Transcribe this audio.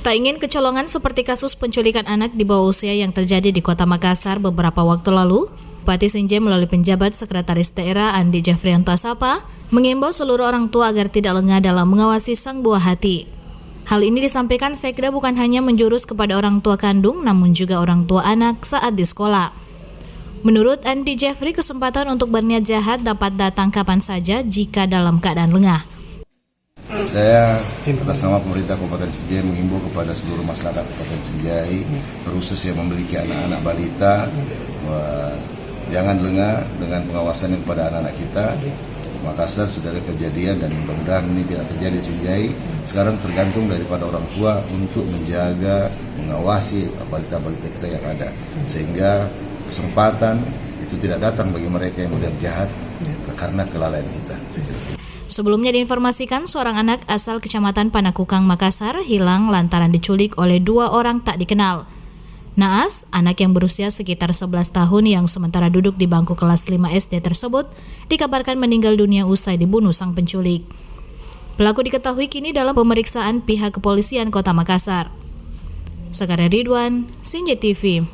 Tak ingin kecolongan seperti kasus penculikan anak di bawah usia yang terjadi di Kota Makassar beberapa waktu lalu, Bupati Sinjai melalui penjabat Sekretaris Daerah Andi Jafrianto Asapa mengimbau seluruh orang tua agar tidak lengah dalam mengawasi sang buah hati. Hal ini disampaikan Sekda bukan hanya menjurus kepada orang tua kandung, namun juga orang tua anak saat di sekolah. Menurut Andi Jeffrey, kesempatan untuk berniat jahat dapat datang kapan saja jika dalam keadaan lengah. Saya atas nama pemerintah Kabupaten Sinjai mengimbau kepada seluruh masyarakat Kabupaten Sinjai, terkhusus yang memiliki anak-anak balita, jangan lengah dengan pengawasan kepada anak-anak kita. Makassar sudah ada kejadian dan mudah-mudahan ini tidak terjadi di Sinjai. Sekarang tergantung daripada orang tua untuk menjaga, mengawasi balita-balita kita yang ada, sehingga kesempatan itu tidak datang bagi mereka yang mudah jahat karena kelalaian kita. Sebelumnya diinformasikan seorang anak asal Kecamatan Panakukang, Makassar hilang lantaran diculik oleh 2 orang tak dikenal. Naas, anak yang berusia sekitar 11 tahun yang sementara duduk di bangku kelas 5 SD tersebut, dikabarkan meninggal dunia usai dibunuh sang penculik. Pelaku diketahui kini dalam pemeriksaan pihak kepolisian Kota Makassar. Sakaria Ridwan, Sinjai TV.